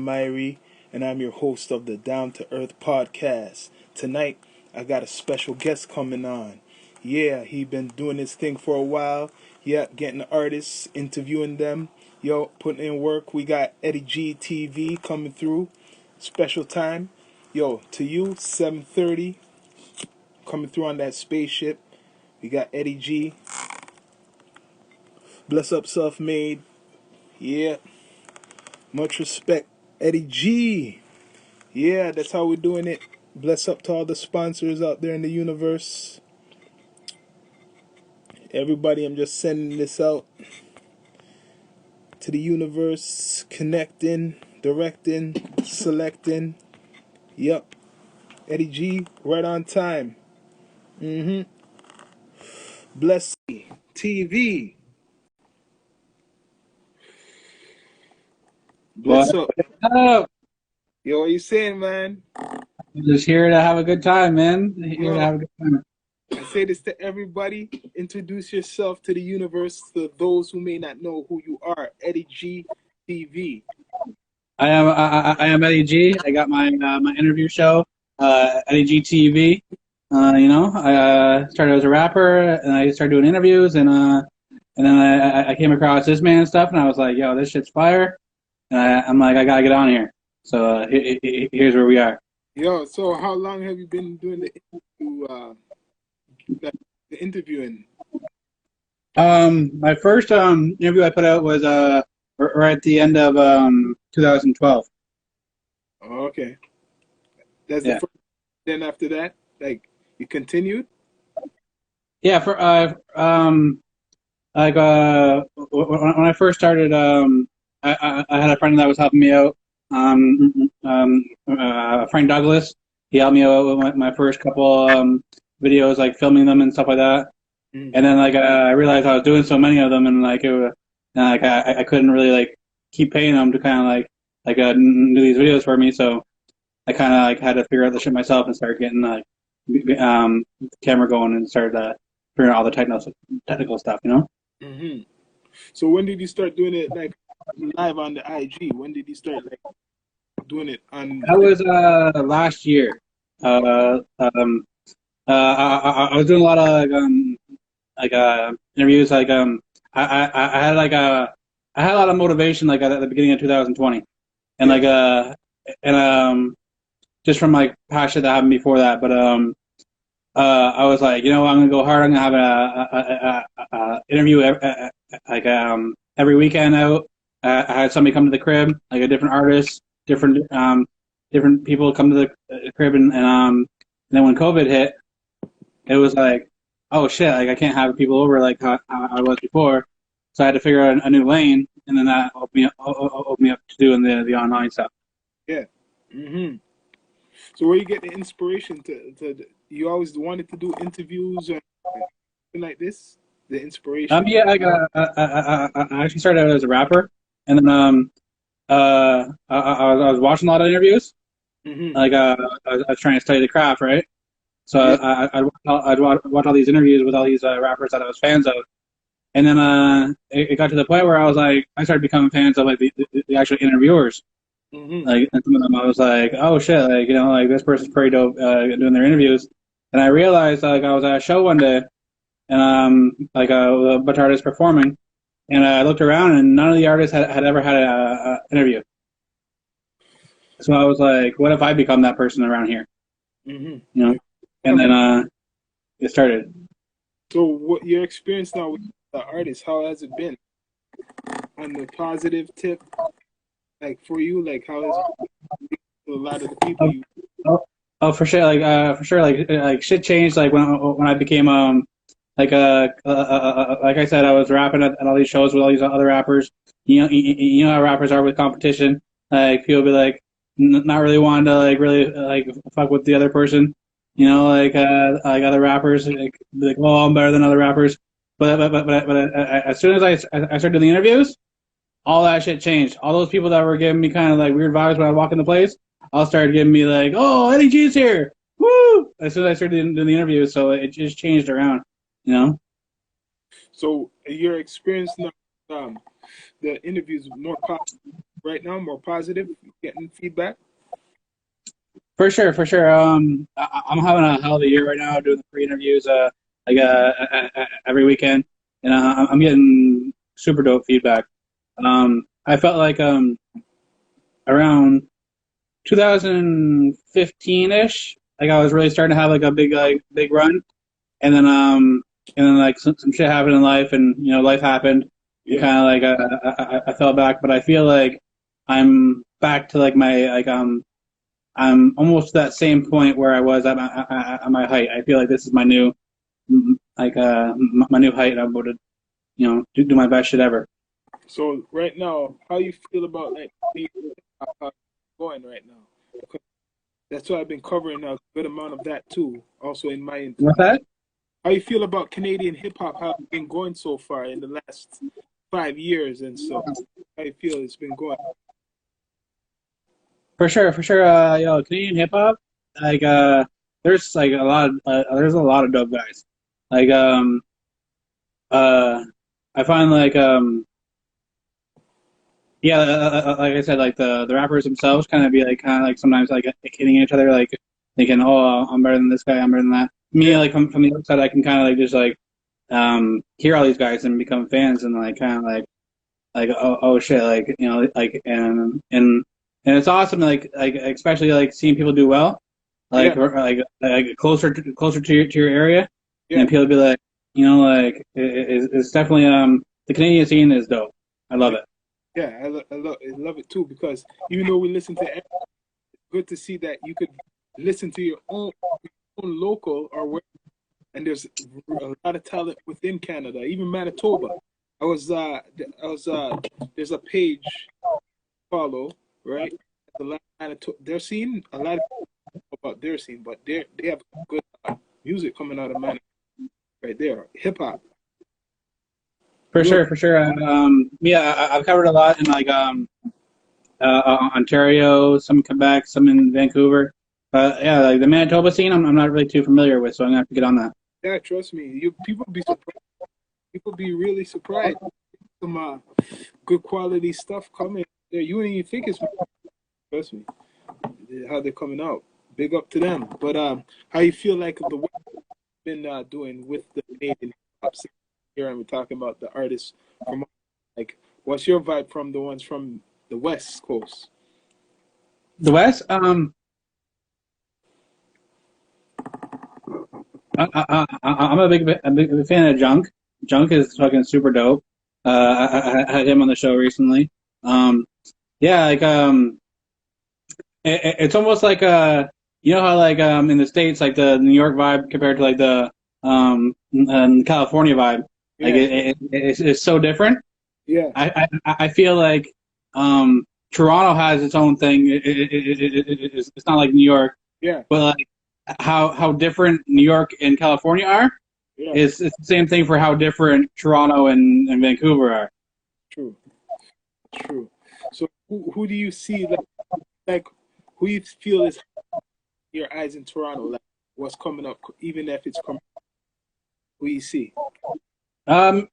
Myrie, and I'm your host of the Down2earthpodcast. Tonight, I got a special guest coming on. Yeah, he been doing this thing for a while. Yeah, getting artists, interviewing them. Yo, putting in work. We got Eddie G TV coming through. Special time. Yo, to you, 7:30, coming through on that spaceship. We got Eddie G. Bless up, self-made. Yeah, much respect, Eddie G. Yeah, that's how we're doing it. Bless up to all the sponsors out there in the universe. Everybody, I'm just sending this out to the universe, connecting, directing, selecting. Yep, Eddie G, right on time. Bless TV. What Bless up. up? Yo, what you saying, man? I'm just here to have a good time, man. Here to Yo, have a good time. I say this to everybody. Introduce yourself to the universe, to those who may not know who you are. Eddie G TV. I am Eddie G. I got my interview show, Eddie G TV. I started as a rapper, and I started doing interviews, and then I came across this man and stuff, and I was like, yo, this shit's fire. And I'm like, I gotta get on here. So here's where we are. Yo, so how long have you been doing the interviewing? My first interview I put out was right at the end of 2012. Oh, okay. That's Yeah. the first. Then after that, like, you continued? Yeah, for when I first started, I had a friend that was helping me out. Frank Douglas, he helped me out with my first couple videos, like filming them and stuff like that. Mm. And then I realized I was doing so many of them, and I couldn't really like keep paying them to kind of do these videos for me. So I kind of had to figure out the shit myself and start getting the camera going and started figuring out all the technical stuff, you know. Mm-hmm. So when did you start doing it like live on the IG? When did you start like doing it on? That was last year. I was doing a lot of interviews. I had I had a lot of motivation at the beginning of 2020, and just from like past shit that happened before that. But I was like, I'm gonna go hard. I'm gonna have a interview every weekend out. I had somebody come to the crib, like a different artist, different people come to the crib, and then when COVID hit, it was like, oh shit, like I can't have people over like how I was before, so I had to figure out a new lane, and then that opened me up to doing the online stuff. Yeah. Mm-hmm. So where you get the inspiration to you always wanted to do interviews or something like this? The inspiration? Yeah, I actually started out as a rapper, and then I was watching a lot of interviews. Mm-hmm. I was trying to study the craft, right? So Yeah. I'd watch all these interviews with all these rappers that I was fans of, and then it got to the point where I was like, I started becoming fans of like the actual interviewers. Mm-hmm. Like, and some of them I was like, oh shit, like like this person's pretty dope doing their interviews, and I realized like I was at a show one day, and a bunch of artists performing, and I looked around and none of the artists had ever had a interview. So I was like, what if I become that person around here? Mm-hmm. And then it started. So what your experience now with the artist, how has it been? On the positive tip, like for you, like how has it been to a lot of the people you For sure, like shit changed. Like when I became like I said, I was rapping at all these shows with all these other rappers. You know how rappers are with competition. Like people be like not really wanting to like really like fuck with the other person. Like other rappers like be like, well, I'm better than other rappers. But as soon as I started doing the interviews, all that shit changed. All those people that were giving me kind of like weird vibes when I walk in the place, all started giving me like, oh, Eddie G's here, woo! As soon as I started doing the interviews, so it just changed around, So your experience now, the interviews more positive right now, more positive, getting feedback? For sure, for sure. I'm having a hell of a year right now, doing the free interviews, every weekend, and I'm getting super dope feedback. I felt like around 2015-ish, like I was really starting to have like a big run, and then like some shit happened in life, and life happened, and Yeah. kind of like I fell back, but I feel like I'm back to like my I'm almost to that same point where I was at my height. I feel like this is my new my new height, and I'm about to do my best shit ever. So right now, how you feel about like how it's going right now? Because that's why I've been covering a good amount of that too. Also in my What's that? how you feel about Canadian hip hop? How it's been going so far in the last 5 years and so? How you feel it's been going? For sure, for sure. Canadian hip hop, like there's like there's a lot of dope guys. Like uh, I find like yeah, like I said, like the rappers themselves kind of like sometimes like hitting each other, like thinking, oh, I'm better than this guy, I'm better than that. Me, Yeah, like from the outside, I can kind of like just like hear all these guys and become fans, and like kind of like oh shit, like like and it's awesome, like especially like seeing people do well, yeah, like closer to your area, yeah, and people be like, like it's definitely the Canadian scene is dope. I love yeah. it. Yeah, I love it too because even though we listen to, good to see that you could listen to your own local or where, and there's a lot of talent within Canada, even Manitoba. I was there's a page follow, right? The last Manitoba, they're seeing a lot of people about their scene, but they have good music coming out of Manitoba right there, hip hop. For Real, sure, for sure. Yeah, I've covered a lot in like Ontario, some in Quebec, some in Vancouver. Yeah, like the Manitoba scene, I'm not really too familiar with, so I'm gonna have to get on that. yeah, trust me, you people be surprised. People be really surprised. Some good quality stuff coming there. You wouldn't even think it's, trust me, how they're coming out. Big up to them. But how you feel like the work you've been doing with the Canadian hip hop scene here, and we're talking about the artists from like, what's your vibe from the ones from the West Coast? The West, I'm a big fan of Junk. Junk is fucking super dope. I had him on the show recently. Um, yeah, like it's almost like how like in the States, like the New York vibe compared to like the California vibe, like Yeah, it's so different. yeah, I feel like Toronto has its own thing. It's not like New York, yeah, but like how different New York and California are. yeah. It's the same thing for how different Toronto and Vancouver are. True, true. So who do you see like who you feel is your eyes in Toronto? Like what's coming up, even if it's coming, who you see?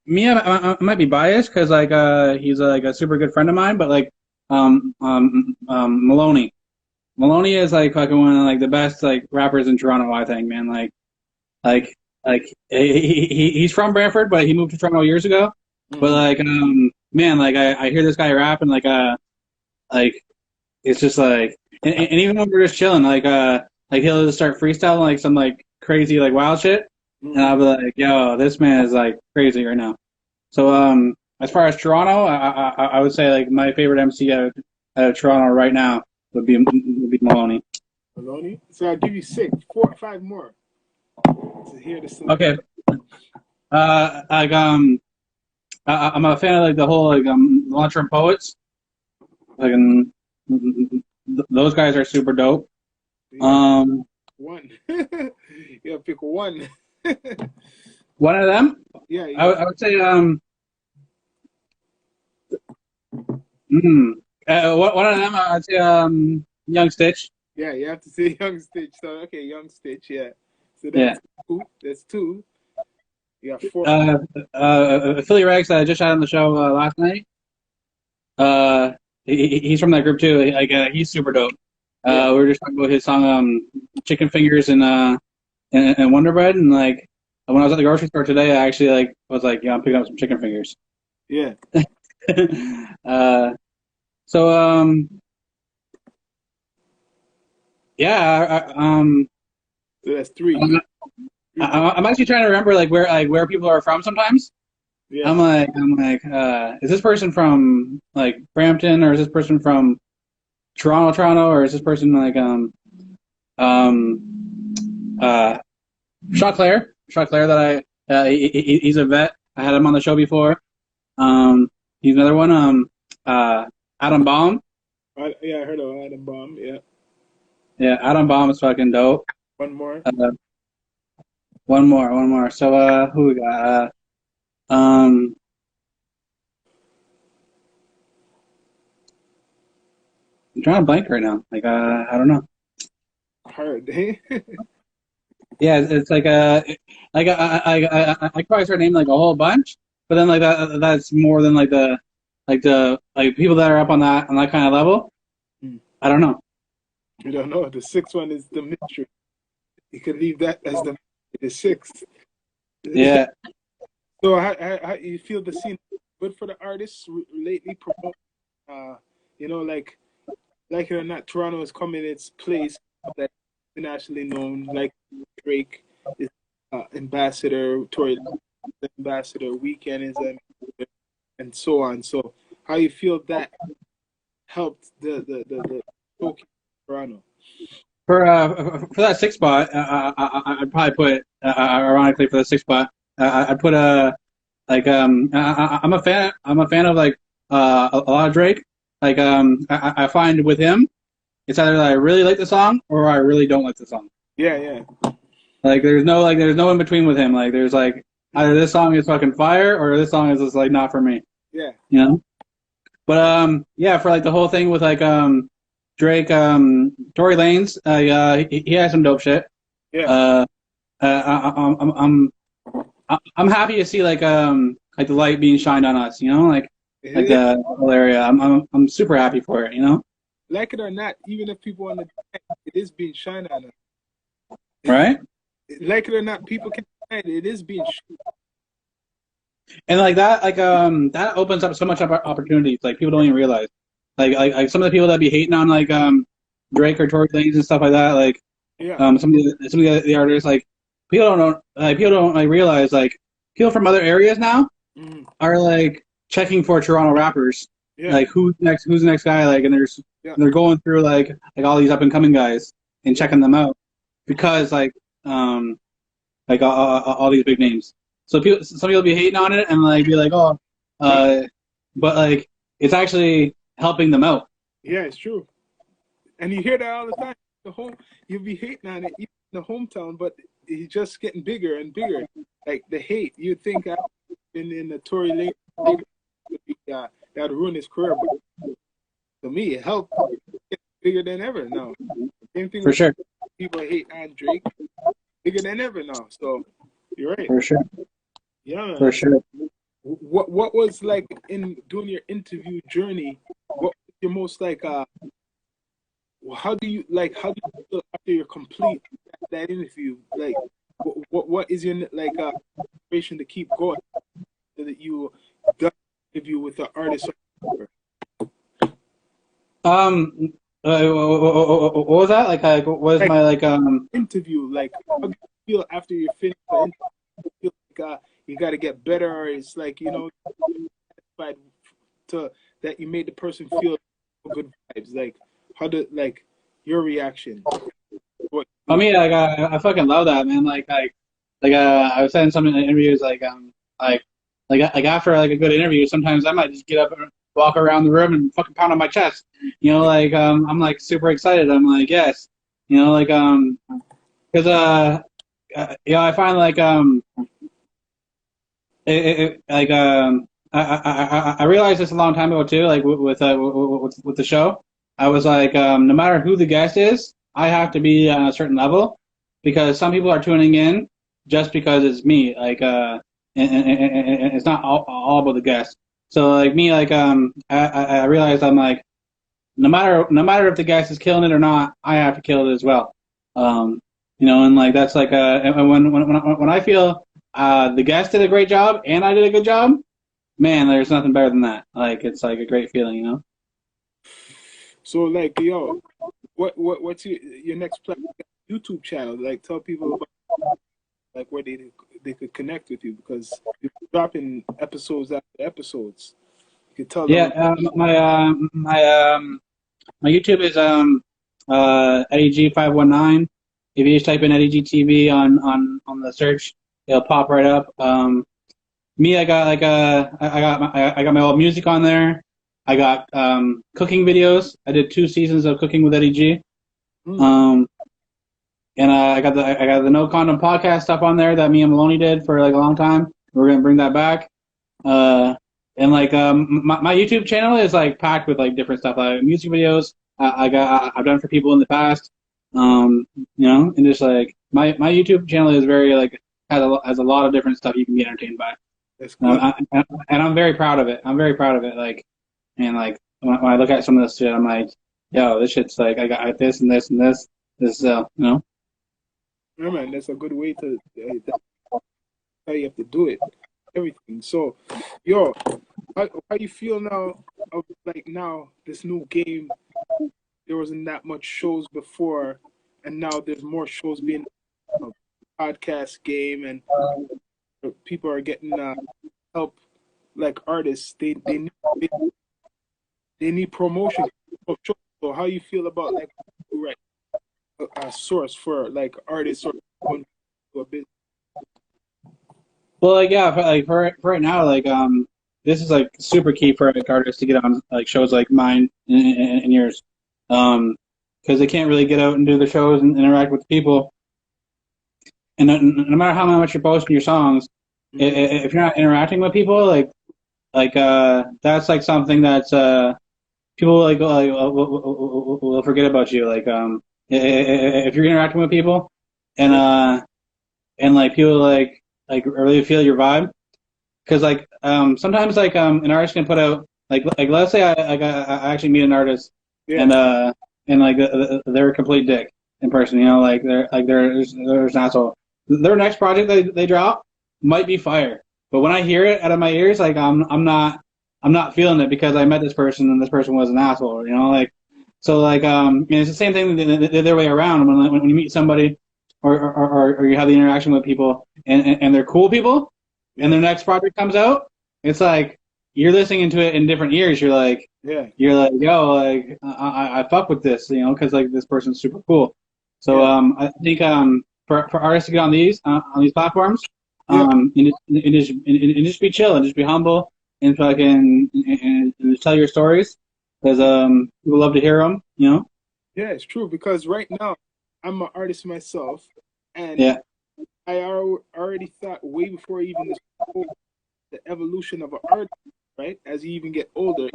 Me, I might be biased because like he's like a super good friend of mine, but like Maloney. Maloney is like fucking one of like the best like rappers in Toronto, I think, man. Like like he's from Brantford, but he moved to Toronto years ago. But Hmm. like man, like I hear this guy rap and like it's just like and even when we're just chilling, like he'll just start freestyling like some like crazy like wild shit, and Hmm. I'll be like, yo, this man is like crazy right now. So as far as Toronto, I would say like my favorite MC out of Toronto right now would be Maloney. Maloney. So I'll give you six, four, five more to hear the select. Okay. Like I'm a fan of like the whole like long-term poets. Like those guys are super dope. Yeah, Um, one. You gotta pick one. one of them, Yeah, you I, got. would- I would say mm, one of them I'd say Young Stitch. Yeah, you have to say Young Stitch. So okay, Young Stitch. Yeah. So Yeah. that's two. That's two. You got four. Uh, Philly Rex that I just had on the show last night. he's from that group too. Like he's super dope. We were just talking about his song Chicken Fingers and Wonder Bread, and like when I was at the grocery store today, I actually like was like, yeah, I'm picking up some chicken fingers. Yeah. So yeah, So that's three. I'm actually trying to remember like where people are from sometimes. Yeah. I'm like, is this person from like Brampton, or is this person from Toronto, or is this person like Chauclair that he's a vet. I had him on the show before. He's another one. Adam Baum. Yeah, I heard of Adam Baum. Yeah. Yeah, Adam Baum is fucking dope. One more. One more. So who we got? I'm drawing a blank right now. Like I don't know. Hard. Yeah, it's like I probably start naming like a whole bunch, but then like that's more than like the people that are up on that kind of level. I don't know. You don't know. The sixth one is the mystery. You could leave that as the sixth. Yeah. So how you feel the scene good for the artists lately? Promote, you know, like it or not, Toronto is coming its place that internationally known, like Drake is ambassador, Tory ambassador, Weekend is ambassador, and so on. So how you feel that helped the Toronto? For that sixth spot, I'd probably put ironically for the sixth spot, I'd put I'm a fan of like a lot of Drake. Like I find with him, it's either that I really like the song or I really don't like the song. Yeah. Like there's no in between with him. Like there's like either this song is fucking fire or this song is just like not for me. Yeah. You know? But yeah, for like the whole thing with like Drake, Tory Lanez, he has some dope shit. Yeah. I'm happy to see like the light being shined on us, you know, like the whole area. I'm super happy for it, you know. Like it or not, even if people on the it is being shined on us. Right? Like it or not, people can find it. It is being shined. And like that, that opens up so much opportunities. Like people don't even realize. Like some of the people that be hating on like Drake or Tory Lanez and stuff like that. Like some of the artists, like people don't like realize like people from other areas now are like checking for Toronto rappers. Yeah. Like who's the next guy? Like and they're going through like all these up and coming guys and checking them out because like all these big names. So some people be hating on it and like be like, oh, but like it's actually helping them out. Yeah, it's true. And you hear that all the time. You'll be hating on it even in the hometown, but it's just getting bigger and bigger. Like the hate, you'd think in the Tory Lanez that would ruin his career, but to me, it helped. It's bigger than ever now. Same thing for sure. People hate on Drake, bigger than ever now. So you're right. For sure. Yeah, man. For sure. What was like in doing your interview journey? What was your most like? How do you feel after you're complete that interview? Like, what is your like motivation to keep going so that you done an interview with the artist? What was that? Like, what was like, my like interview? Like, how do you feel after you're finished the interview? You feel like you got to get better, or it's like satisfied that you made the person feel good vibes. Like, how did like your reaction? I mean, like I fucking love that, man. Like I was saying some in interviews, like after like a good interview, sometimes I might just get up and walk around the room and fucking pound on my chest. You know, like I'm like super excited. I'm like yes, you know, like because I find like I realized this a long time ago too. Like with the show, I was like no matter who the guest is, I have to be on a certain level because some people are tuning in just because it's me. Like and it's not all about the guest. So like me, like I realized I'm like no matter if the guest is killing it or not, I have to kill it as well. And like that's like and when I feel the guest did a great job and I did a good job, man, there's nothing better than that. Like it's like a great feeling. So like, yo, what's your next YouTube channel? Like, tell people about like where they could connect with you, because you're dropping episodes after episodes. You could tell them. Yeah, my YouTube is Eddie G519. If you just type in Eddie G TV on the search, it'll pop right up. Me, I got like I got my old music on there. I got cooking videos. I did 2 seasons of Cooking with Eddie G. And I got the No Condom podcast stuff on there that me and Maloney did for like a long time. We're gonna bring that back. And like my YouTube channel is like packed with like different stuff, like music videos. I've done for people in the past. And just like my YouTube channel is very like has a lot of different stuff you can be entertained by. That's cool. And I'm very proud of it. I'm very proud of it. Like, and like when I look at some of this shit, I'm like, yo, this shit's like I got this and this and this. Yeah, man, that's a good way to how you have to do it. Everything. So, yo, how you feel now of like now this new game? There wasn't that much shows before, and now there's more shows being podcast game, and people are getting help. Like artists, they need promotion of shows. So how you feel about like right a source for like artists or going to a business? Well, like yeah, for right now, like this is like super key for like artists to get on like shows like mine and yours, because they can't really get out and do the shows and interact with people. And no matter how much you're posting your songs, if you're not interacting with people, like that's like something that's people will forget about you. Like if you're interacting with people and like people like really feel your vibe, because like sometimes like an artist can put out like let's say I actually meet an artist and like they're a complete dick in person, like they're an asshole. Their next project they drop might be fire, but when I hear it out of my ears, like I'm not feeling it because I met this person and this person was an asshole, like so like it's the same thing the other way around. When you meet somebody or you have the interaction with people and they're cool people and their next project comes out, it's like you're listening to it in different ears. You're like yo, like I fuck with this, because like this person's super cool. So I think for artists to get on these platforms, and just be chill and just be humble and fucking and just tell your stories, because people love to hear them. Yeah, it's true, because right now I'm an artist myself, and I already thought way before even the evolution of an artist, right? As you even get older,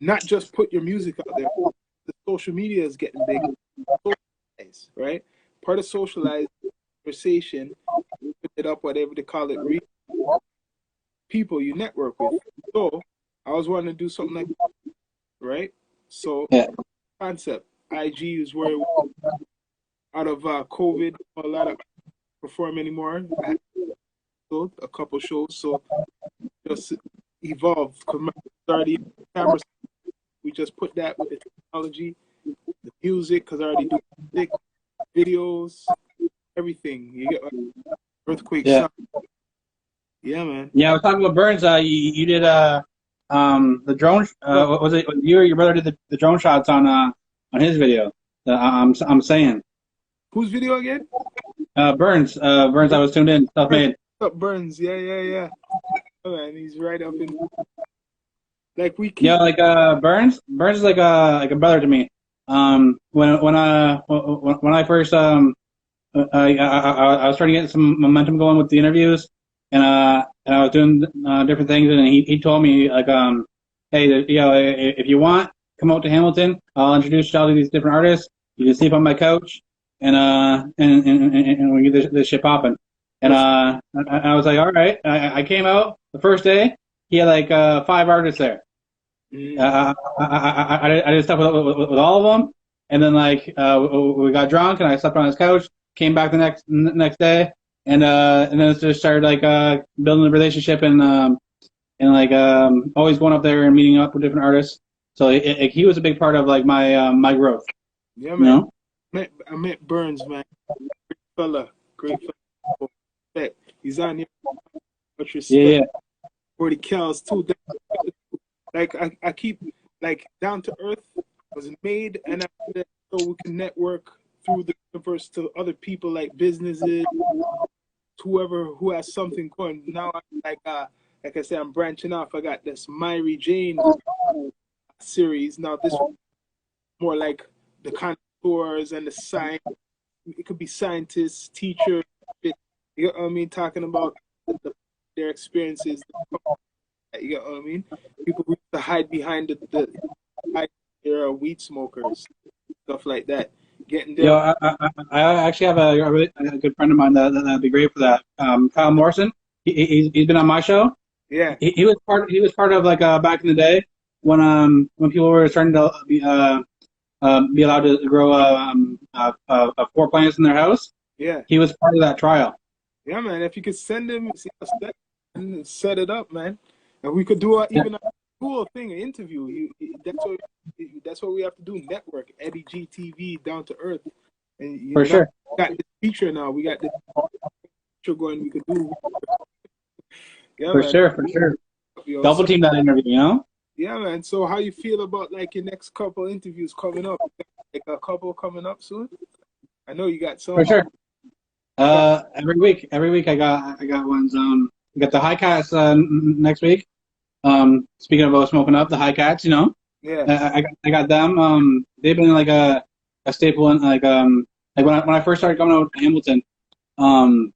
not just put your music out there. The social media is getting big, right? Part of socialized conversation, you put it up, whatever they call it, people you network with. So I was wanting to do something like that, right? So concept, IG is where out of COVID, a lot of perform anymore. I had a couple shows, so just evolved. Started camera, we just put that with the technology, the music, because I already do music, videos, everything. You get earthquake sound. Yeah, man. Yeah, I was talking about Burns. You did the drone. What was it? You or your brother did the drone shots on his video. I'm saying. Whose video again? Burns. Burns. I was tuned in. Self-made. What's up, Burns? Yeah. Oh, man, he's right up in. Like we keep... Yeah, like Burns. Burns is like a brother to me. When I first I was trying to get some momentum going with the interviews, and I was doing different things, and he told me like hey, if you want, come out to Hamilton. I'll introduce you to all these different artists. You can sleep on my couch, and we get this shit popping. And I was like, all right. I came out the first day. He had like 5 artists there. Mm. I did stuff with all of them, and then like we got drunk, and I slept on his couch. Came back the next day, and then it just started like building a relationship and like always going up there and meeting up with different artists. So he was a big part of like my growth, Yeah, you man. know. I met Burns, man. Great fella. Great fella. Respect. He's on here. Much Yeah, respect. yeah, 40 cows, too. Like, I keep, like, Down to Earth was made, and I did it so we can network through the universe to other people, like businesses, whoever who has something going. Now, like I said, I'm branching off. I got this Myri Jane series. Now, this more like the contours and the science. It could be scientists, teachers, you know what I mean, talking about their experiences. You know what I mean? People who used to hide behind there are weed smokers, stuff like that. Getting Yo, them. I actually have a good friend of mine that'd be great for that. Kyle Morrison. He's been on my show. Yeah, He was part of like back in the day when people were starting to be allowed to grow four plants in their house. yeah, He was part of that trial. yeah, man. If you could send them, and set it up, man, and we could do Yeah, even a cool thing, an interview. That's what we have to do. Network Eddie GTV Down to Earth, and for now sure, we got this feature now. We got this feature going. We could do, yeah, man. for sure. Yo, Double so team that interview, you know, yeah, man. So how you feel about like your next couple interviews coming up? Like a couple coming up soon? I know you got for some. sure. You got Every week I got ones. I got the high cats next week. Speaking about smoking up, the high cats, you know, yeah, I got them. They've been like a staple in like when I first started coming out to Hamilton. Um,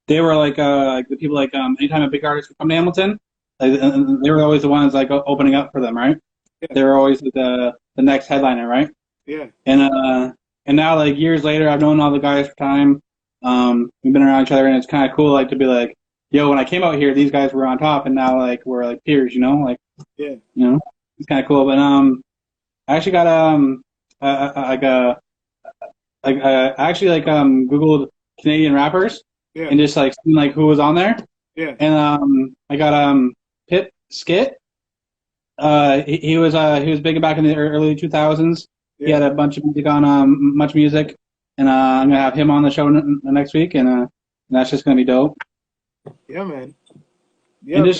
they were like the people like anytime a big artist would come to Hamilton, like they were always the ones like opening up for them, right? yeah, They were always the next headliner, right? yeah, And uh and now like years later, I've known all the guys for time. We've been around each other, and it's kind of cool like to be like, yo, when I came out here, these guys were on top, and now like we're like peers, you know, like yeah. you know, it's kind of cool. But I actually got I actually like Googled Canadian rappers Yeah, and just like seen like who was on there, yeah, and I got Pip Skit. He was big back in the early 2000s. He yeah, had a bunch of music on Much Music, and I'm gonna have him on the show next week, and that's just gonna be dope. yeah, man. And Yeah, just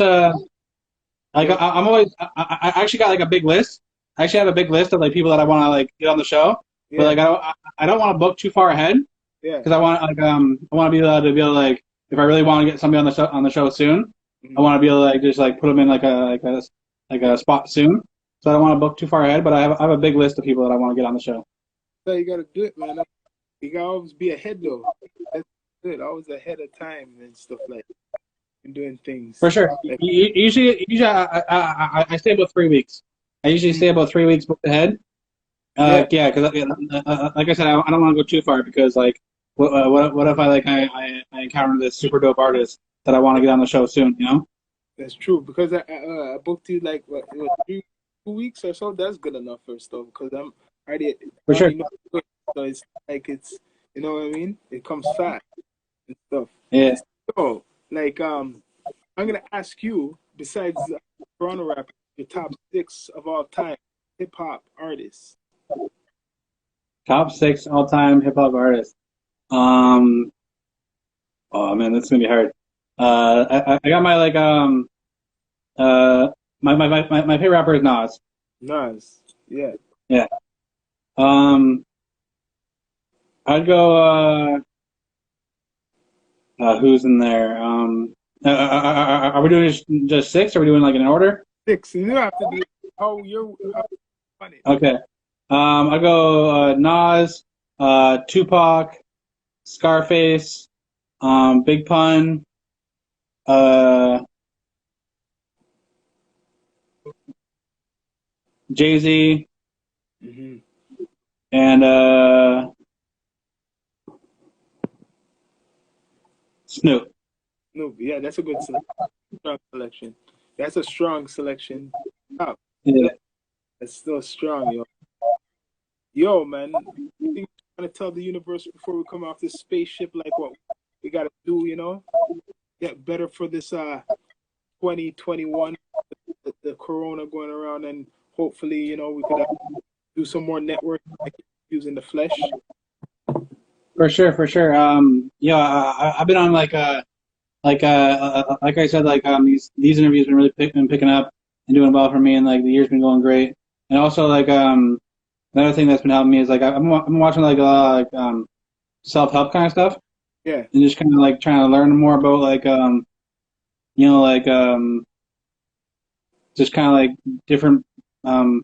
like yeah, I'm always I actually got like a big list. I actually have a big list of like people that I want to like get on the show, but yeah, like I don't want to book too far ahead yeah. because I want to be able to like if I really want to get somebody on the show soon, I Mhm. want to be able to like just like put them in like a spot soon. So I don't want to book too far ahead, but I have a big list of people that I want to get on the show. So you gotta do it, man. You gotta always be ahead though. That's good. Always ahead of time and stuff like that. And doing For things sure. like Usually I stay about 3 weeks. I usually mm, stay about 3 weeks booked ahead. yeah, Yeah, because like I said, I don't want to go too far because like, what if I like I encounter this super dope artist that I want to get on the show soon? You know? that's true. Because I booked you like what, it was 2 weeks or so. That's good enough for stuff. Because I For sure. already know it. So it's like it's you know what I mean. It comes fast and stuff. Yeah. So like I'm gonna ask you, besides Toronto rapper, your top six of all time hip hop artists. Top six all time hip hop artists. Um. Oh man, that's gonna be hard. I got my like uh my favorite rapper is Nas. Nas. Yeah. Yeah. Um. I'd go. Who's in there? Are we doing just six? Or are we doing like in order? Six. You have to do how on it. Okay. I go Nas, Tupac, Scarface, Big Pun, uh, Jay-Z, Mm-hmm. and Snoop. No, yeah, that's a good strong selection. That's a strong selection. Top. Yeah. It's still strong, yo. Yo, man, you think you're gonna tell the universe before we come off this spaceship, like what we gotta do, get better for this 2021, the corona going around, and hopefully, we could do some more networking, like using the flesh. For sure, for sure. Yeah, I've been on like I said, these interviews been really been picking up and doing well for me, and like the year's been going great. And also another thing that's been helping me is like I'm watching like a lot of self help kind of stuff, Yeah, and just kind of like trying to learn more about you know like just kind of like different um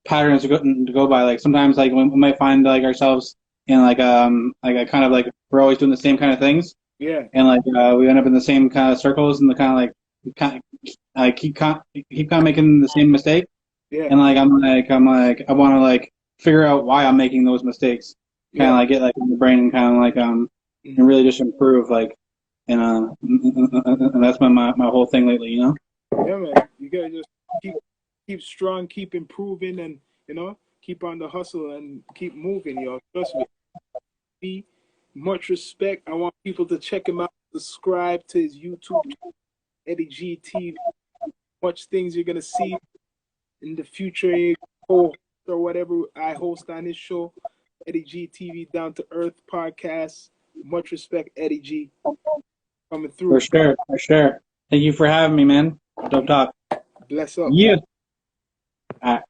patterns to go by. Like sometimes like we might find like ourselves in like a kind of like we're always doing the same kind of things, yeah, and like we end up in the same kind of circles and the kind of like kind I keep kind of making the same mistake, yeah, and like I'm like I want to like figure out why I'm making those mistakes, kind of yeah. like get like in the brain and kind of like and Mhm. really just improve like and that's my whole thing lately, you know. Yeah, man. You gotta just keep strong, keep improving, and keep on the hustle and keep moving, yo. Trust me. Much respect. I want people to check him out, subscribe to his YouTube, Eddie G TV. Much things you're gonna see in the future, co-host or whatever I host on his show, Eddie G TV Down to Earth podcast. Much respect, Eddie G, coming For through. sure, for sure. Thank you for having me, man. Dope talk. Bless up. Yeah. All right.